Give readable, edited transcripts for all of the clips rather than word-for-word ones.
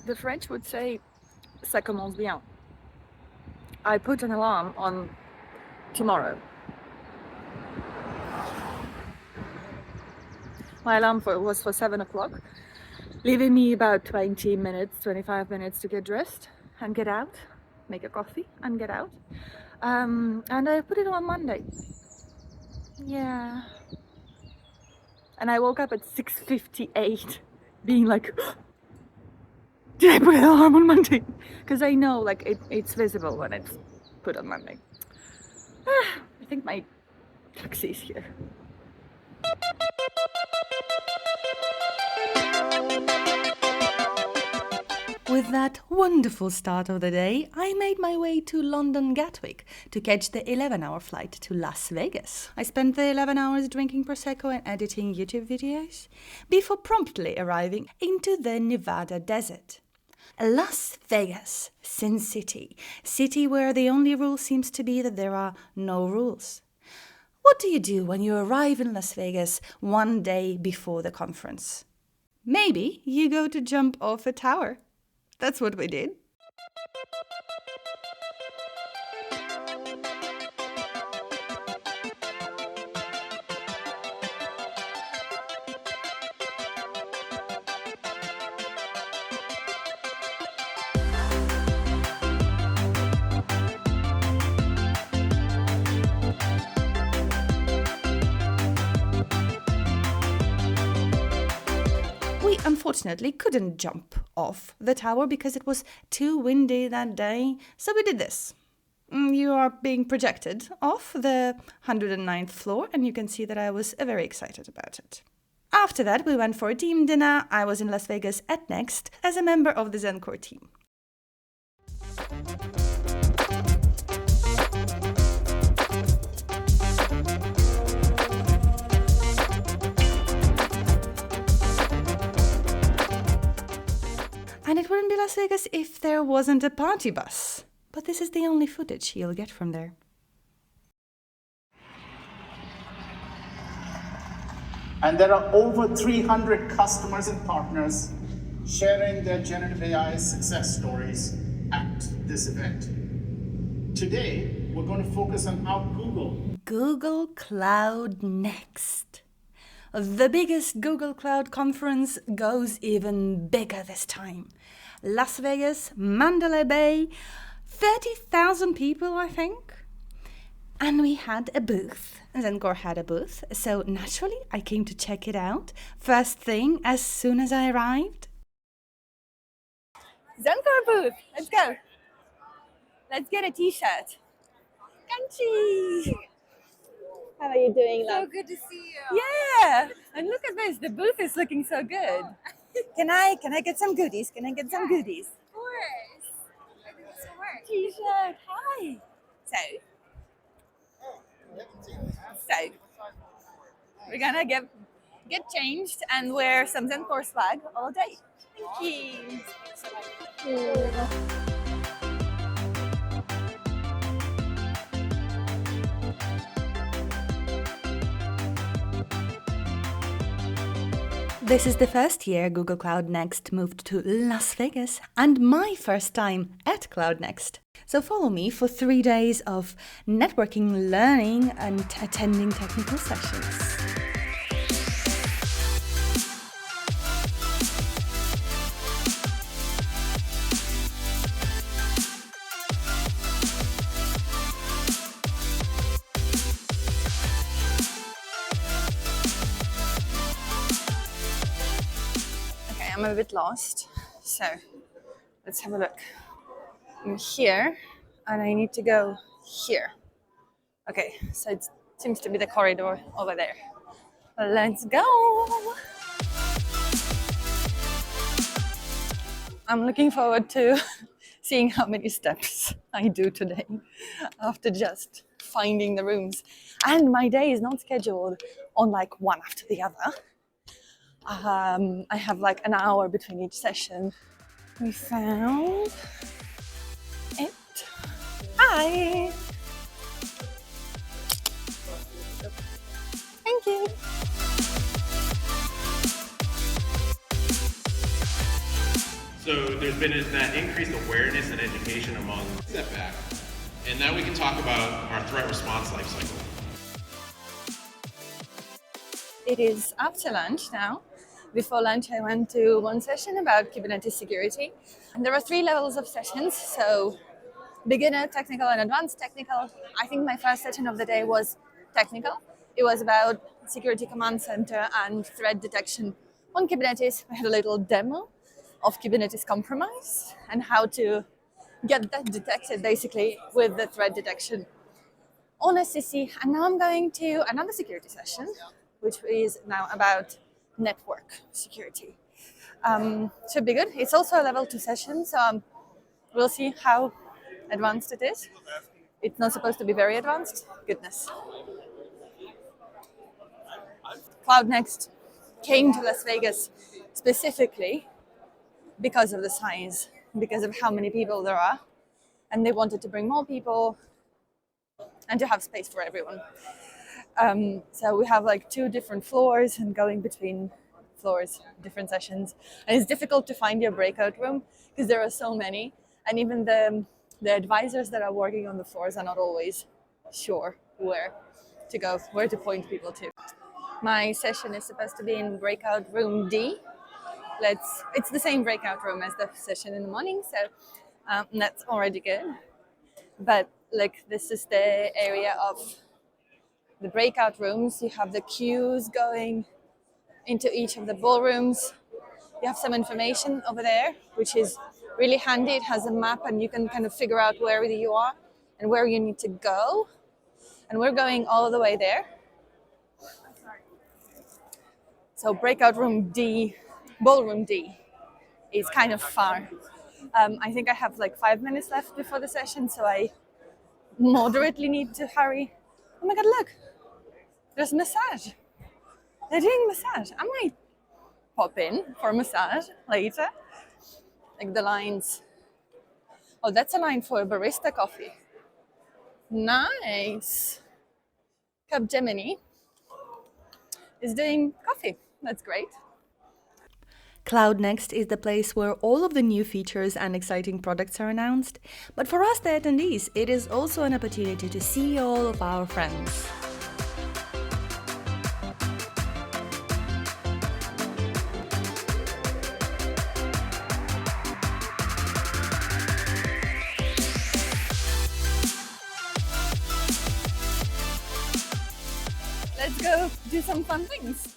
The French would say, ça commence bien. I put an alarm on tomorrow. My alarm was for 7 o'clock, leaving me about 20 minutes, 25 minutes to get dressed and get out, make a coffee and get out. And I put it on Monday. Yeah. And I woke up at 6:58 being like, did I put an alarm on Monday? Because I know like it's visible when it's put on Monday. I think my taxi is here. With that wonderful start of the day, I made my way to London Gatwick to catch the 11-hour flight to Las Vegas. I spent the 11 hours drinking Prosecco and editing YouTube videos before promptly arriving into the Nevada desert. Las Vegas, Sin City, city where the only rule seems to be that there are no rules. What do you do when you arrive in Las Vegas one day before the conference? Maybe you go to jump off a tower. That's what we did. We unfortunately couldn't jump off the tower because it was too windy that day, so we did this. You are being projected off the 109th floor, and you can see that I was very excited about it. After that, we went for a team dinner. I was in Las Vegas at Next as a member of the Zencore team. And it wouldn't be Las Vegas if there wasn't a party bus. But this is the only footage you'll get from there. And there are over 300 customers and partners sharing their generative AI success stories at this event. Today, we're going to focus on how Google Cloud Next. The biggest Google Cloud conference goes even bigger this time. Las Vegas, Mandalay Bay, 30,000 people, I think. And we had a booth. Zencore had a booth, so naturally I came to check it out first thing as soon as I arrived. Zencore booth, let's go. Let's get a t-shirt. Kanchi! How are you doing, love? So good to see you. Yeah, and look at this. The booth is looking so good. Can I get some goodies? Can I get some goodies? Of course. I think this will work. T-shirt. Hi. So we're gonna get changed and wear some Zencore swag all day. Thank you. This is the first year Google Cloud Next moved to Las Vegas and my first time at Cloud Next. So follow me for 3 days of networking, learning and attending technical sessions. I'm a bit lost, so let's have a look. I'm here and I need to go here. Okay, so it seems to be the corridor over there. Let's go! I'm looking forward to seeing how many steps I do today after just finding the rooms. And my day is not scheduled on like one after the other. I have like an hour between each session. We found it. Hi! Thank you! So So there's been that increased awareness and education among step back. And now we can talk about our threat response lifecycle. It is after lunch now. Before lunch, I went to one session about Kubernetes security. And there are 3 levels of sessions. So beginner, technical, and advanced technical. I think my first session of the day was technical. It was about security command center and threat detection on Kubernetes. I had a little demo of Kubernetes compromise and how to get that detected basically with the threat detection on SCC. And now I'm going to another security session, which is now about network security. Should be good. It's also a level 2 session, so we'll see how advanced it is. It's not supposed to be very advanced. Goodness. Cloud Next came to Las Vegas specifically because of the size, because of how many people there are, and they wanted to bring more people and to have space for everyone. So we have like 2 different floors and going between floors, different sessions. And it's difficult to find your breakout room because there are so many. And even the advisors that are working on the floors are not always sure where to go, where to point people to. My session is supposed to be in breakout room D. It's the same breakout room as the session in the morning, so that's already good. But like this is the area of the breakout rooms. You have the queues going into each of the ballrooms. You have some information over there, which is really handy. It has a map and you can kind of figure out where you are and where you need to go. And we're going all the way there. So breakout room D, ballroom D is kind of far. I think I have like 5 minutes left before the session, so I moderately need to hurry. Oh my God, look, there's massage. They're doing massage. I might pop in for a massage later. Like the lines. Oh, that's a line for a barista coffee. Nice. Capgemini is doing coffee. That's great. Cloud Next is the place where all of the new features and exciting products are announced. But for us, the attendees, it is also an opportunity to see all of our friends. Let's go do some fun things.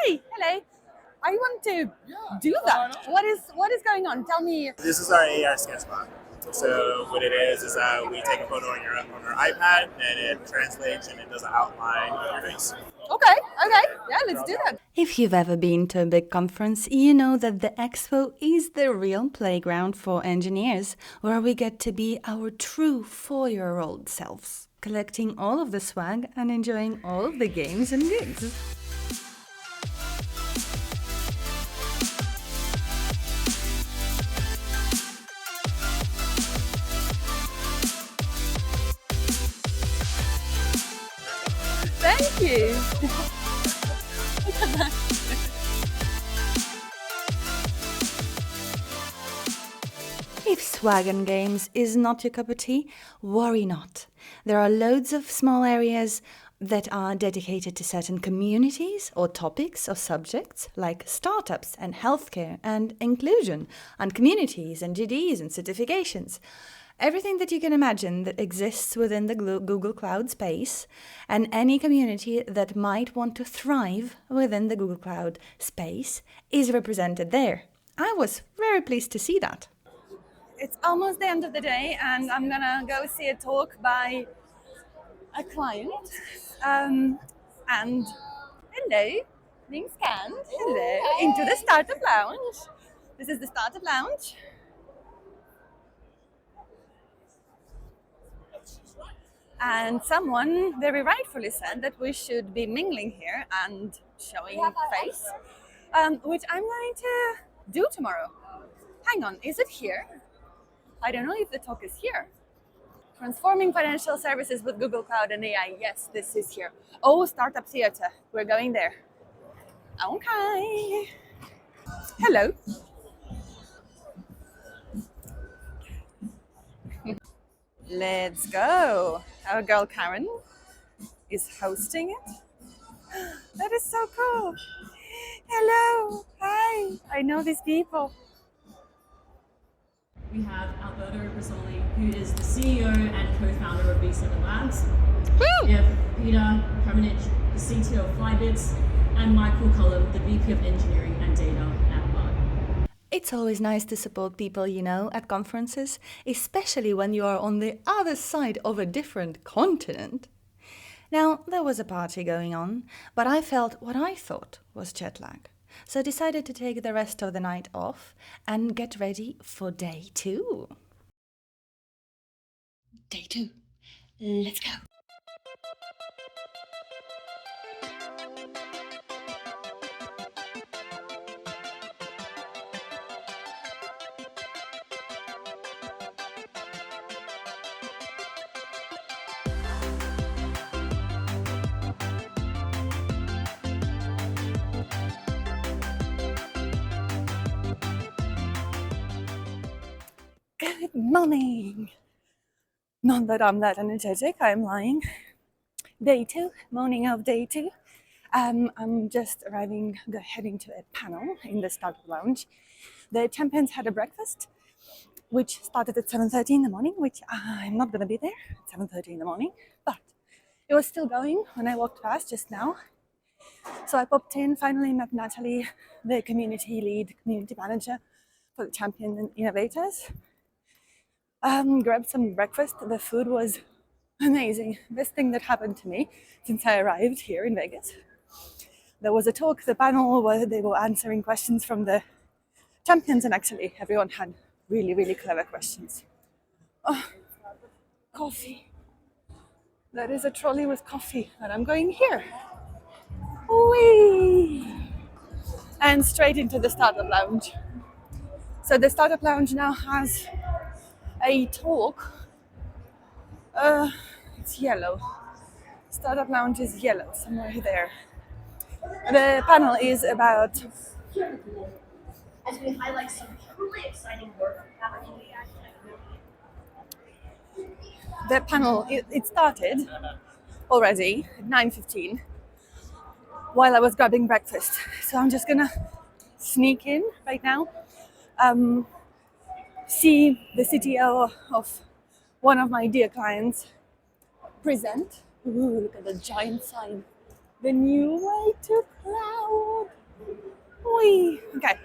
Hi, hello. I want to do that. What is going on? Tell me. This is our AR sketch bot. So what it is we take a photo on your iPad and it translates and it does an outline of your face. Okay, yeah, let's do that. If you've ever been to a big conference, you know that the expo is the real playground for engineers, where we get to be our true 4-year-old selves, collecting all of the swag and enjoying all of the games and gigs. Thank you. If swag and games is not your cup of tea, worry not. There are loads of small areas that are dedicated to certain communities or topics or subjects like startups and healthcare and inclusion and communities and GDs and certifications. Everything that you can imagine that exists within the Google Cloud space, and any community that might want to thrive within the Google Cloud space is represented there. I was very pleased to see that. It's almost the end of the day and I'm gonna go see a talk by a client. And hello, being scanned, hello, into the Startup Lounge. This is the Startup Lounge. And someone very rightfully said that we should be mingling here and showing face, which I'm going to do tomorrow. Hang on, is it here? I don't know if the talk is here. Transforming financial services with Google Cloud and AI. Yes, this is here. Oh, Startup Theater. We're going there. Okay. Hello. Let's go. Our girl Karen is hosting it. That is so cool. Hello. Hi. I know these people. We have Alberto Rizzoli, who is the CEO and co-founder of B7 Labs. We have Peter Kramanich, the CTO of Flybits, and Michael Cullum, the VP of Engineering and Data at Bug. It's always nice to support people, you know, at conferences, especially when you are on the other side of a different continent. Now, there was a party going on, but I felt what I thought was jet lag. So I decided to take the rest of the night off and get ready for day 2. Day 2. Let's go. Good morning. Not that I'm that energetic, I'm lying. Day 2, morning of day 2. I'm just heading to a panel in the startup lounge. The champions had a breakfast, which started at 7:30 in the morning, which I'm not going to be there at 7:30 in the morning, but it was still going when I walked past just now. So I popped in, finally met Natalie, the community manager for the champion and innovators. Grabbed some breakfast. The food was amazing. Best thing that happened to me since I arrived here in Vegas. There was a talk, the panel, where they were answering questions from the champions, and actually everyone had really, really clever questions. Oh, coffee. There is a trolley with coffee, and I'm going here. Whee! And straight into the startup lounge. So the startup lounge now has a talk. It's yellow. Startup lounge is yellow, somewhere there. The panel is about. As we highlight some truly exciting work happening. The panel, it started already at 9:15 while I was grabbing breakfast. So I'm just gonna sneak in right now, see the CTO of one of my dear clients present. Ooh, look at the giant sign. The new way to cloud. Whee! Okay,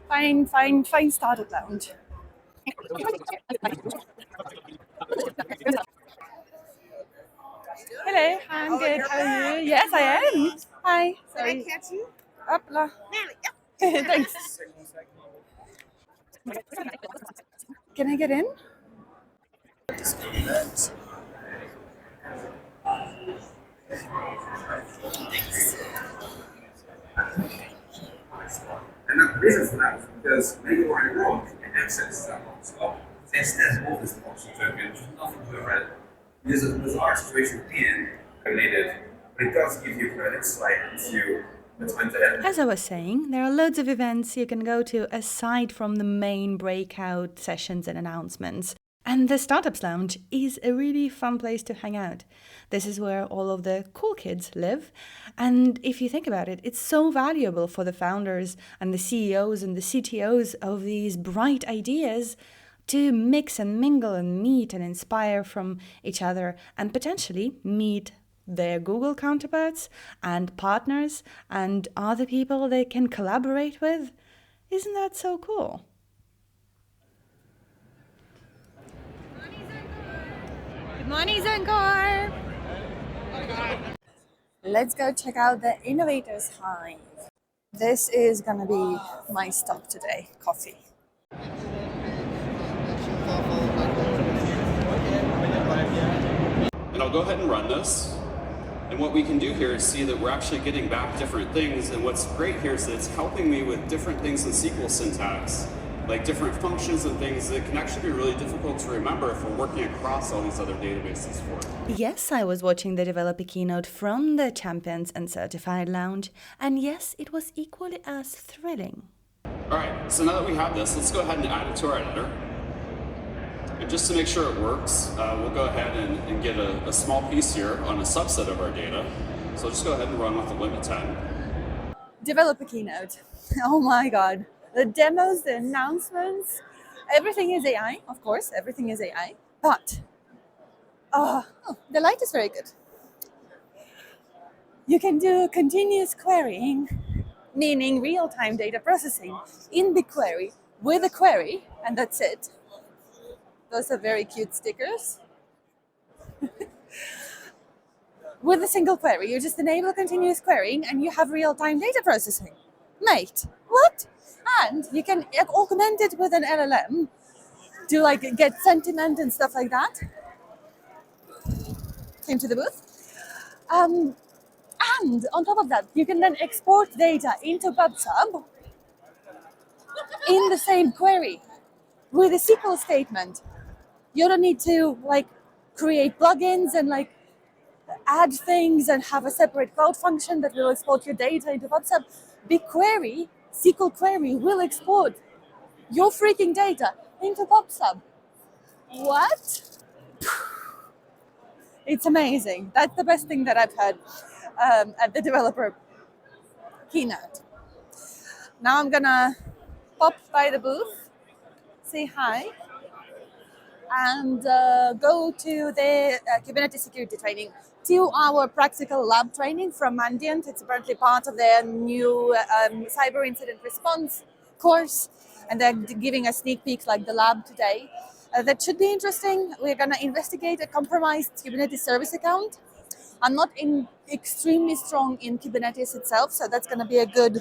fine startup lounge. Hello, I'm good. How are you? Yes, I am. Hi. Sorry. Did I catch you? Up, la. Thanks. Can I get in? And the reason for that is because many of our world can access that one. So instead of this function token, there's nothing to it. There's our situation in related, but it does give you an insight into the times ahead. As I was saying, there are loads of events you can go to aside from the main breakout sessions and announcements. And the Startups Lounge is a really fun place to hang out. This is where all of the cool kids live. And if you think about it, it's so valuable for the founders and the CEOs and the CTOs of these bright ideas to mix and mingle and meet and inspire from each other and potentially meet their Google counterparts and partners and other people they can collaborate with. Isn't that so cool? Good morning, Zankar. Let's go check out the Innovators Hive. This is gonna be my stop today, coffee. And I'll go ahead and run this. And what we can do here is see that we're actually getting back different things. And what's great here is that it's helping me with different things in SQL syntax, like different functions and things that can actually be really difficult to remember if we're working across all these other databases for it. Yes, I was watching the developer keynote from the Champions and Certified Lounge, and yes, it was equally as thrilling. All right, so now that we have this, let's go ahead and add it to our editor. And just to make sure it works, we'll go ahead and get a small piece here on a subset of our data. So just go ahead and run with the limit 10. Developer keynote. Oh my god. The demos, the announcements, everything is AI, of course, everything is AI. But the light is very good. You can do continuous querying, meaning real-time data processing in BigQuery with a query, and that's it. Those are very cute stickers. With a single query, you just enable continuous querying and you have real-time data processing. Mate, what? And you can augment it with an LLM to like get sentiment and stuff like that. Came to the booth. And on top of that, you can then export data into PubSub in the same query with a SQL statement. You don't need to like create plugins and like add things and have a separate cloud function that will export your data into PubSub. BigQuery, SQL query will export your freaking data into PubSub. What? It's amazing. That's the best thing that I've heard at the developer keynote. Now I'm gonna pop by the booth, say hi, and go to the Kubernetes security training, 2-hour practical lab training from Mandiant. It's apparently part of their new cyber incident response course, and they're giving us sneak peeks like the lab today. That should be interesting. We're going to investigate a compromised Kubernetes service account. I'm not extremely strong in Kubernetes itself, so that's going to be a good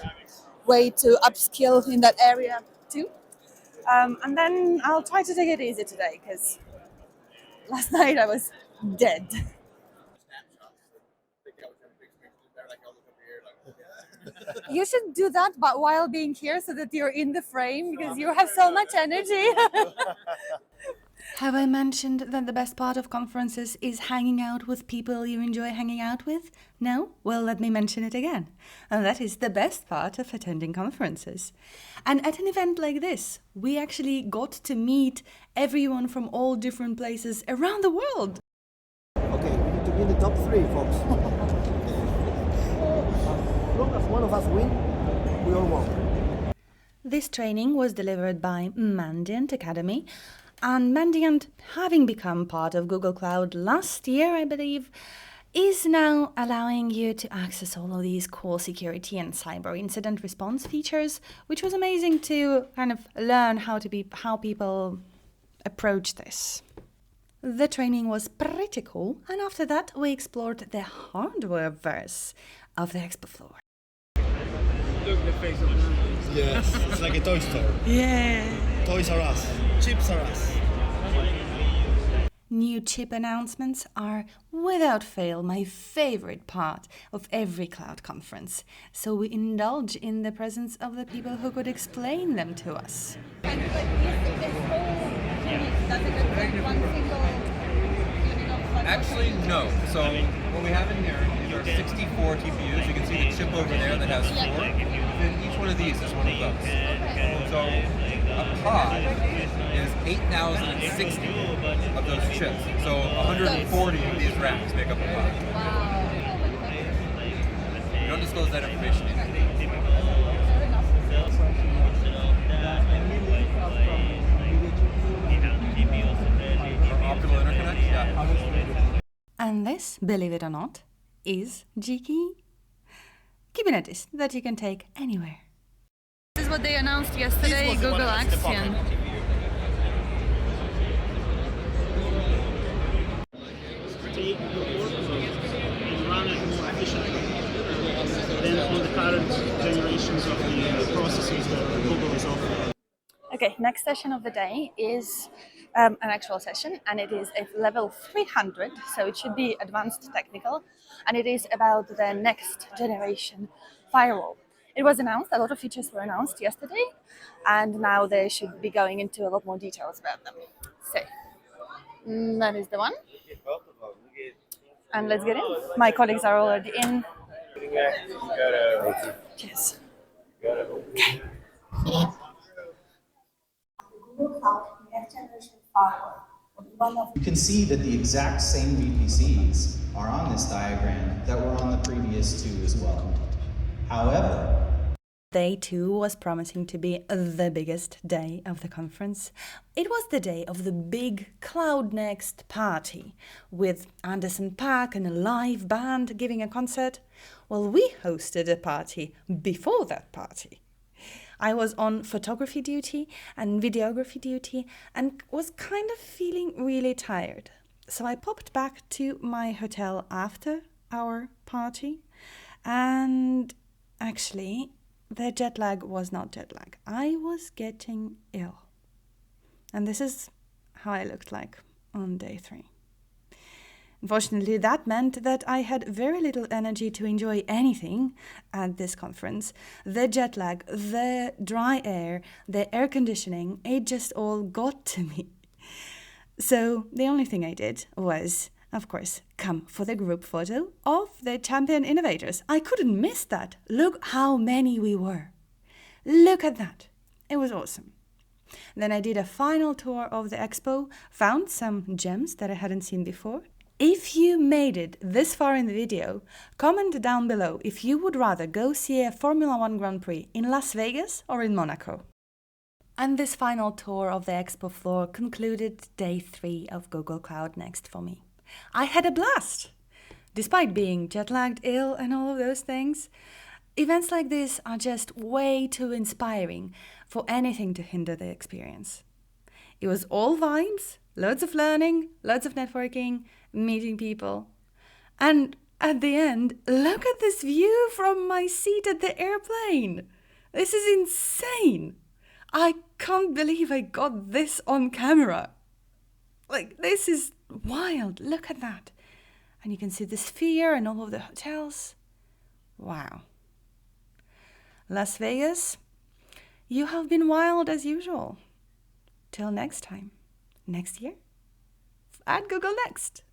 way to upskill in that area too. And then I'll try to take it easy today because last night I was dead. You should do that, but while being here so that you're in the frame because you have so much energy. Have I mentioned that the best part of conferences is hanging out with people you enjoy hanging out with? No? Well, let me mention it again. And that is the best part of attending conferences. And at an event like this, we actually got to meet everyone from all different places around the world. Okay, we need to be in the top 3, folks. As long as one of us win, we all won. This training was delivered by Mandiant Academy. And Mandiant, having become part of Google Cloud last year, I believe, is now allowing you to access all of these cool security and cyber incident response features, which was amazing to kind of learn how people approach this. The training was pretty cool, and after that we explored the hardware verse of the expo floor. Look at the face of it. Yes, it's like a toy store. Yeah. Toys are us. Chips are us. New chip announcements are, without fail, my favorite part of every cloud conference. So we indulge in the presence of the people who could explain them to us. And like this whole unit, does it look one single unit of Actually, no. So what we have in here is our 64 TPUs. You can see the chip over there that has 4. Within each one of these is one of those. So a pod is 8,060 of those chips. So 140 of these racks make up a pod. We don't disclose that information yet. Optical interconnect? Yeah. And this, believe it or not, is G-Key. Kubernetes that you can take anywhere. This is what they announced yesterday, Google Axion. Take your work and run it more efficiently than on the current generations of the processes that Google is offering. Okay, next session of the day is an actual session, and it is a level 300, so it should be advanced technical, and it is about the next generation firewall. It was announced, a lot of features were announced yesterday, and now they should be going into a lot more details about them. So, that is the one. And let's get in. My colleagues are already in. Cheers. Google Cloud next generation firewall You can see that the exact same VPCs are on this diagram that were on the previous two as well. However, Day 2 was promising to be the biggest day of the conference. It was the day of the big Cloud Next party, with Anderson .Paak and a live band giving a concert. Well, we hosted a party before that party. I was on photography duty and videography duty and was kind of feeling really tired. So I popped back to my hotel after our party, and actually, the jet lag was not jet lag. I was getting ill. And this is how I looked like on day 3. Unfortunately, that meant that I had very little energy to enjoy anything at this conference. The jet lag, the dry air, the air conditioning, it just all got to me. So the only thing I did was, of course, come for the group photo of the champion innovators. I couldn't miss that. Look how many we were. Look at that. It was awesome. Then I did a final tour of the expo, found some gems that I hadn't seen before. If you made it this far in the video, comment down below if you would rather go see a Formula 1 Grand Prix in Las Vegas or in Monaco. And this final tour of the expo floor concluded day 3 of Google Cloud Next for me. I had a blast! Despite being jet-lagged, ill and all of those things, events like this are just way too inspiring for anything to hinder the experience. It was all vibes, loads of learning, loads of networking, meeting people. And at the end, look at this view from my seat at the airplane! This is insane! I can't believe I got this on camera. Like, this is wild. Look at that. And you can see the sphere and all of the hotels. Wow. Las Vegas, you have been wild as usual. Till next time. Next year. At Google Next.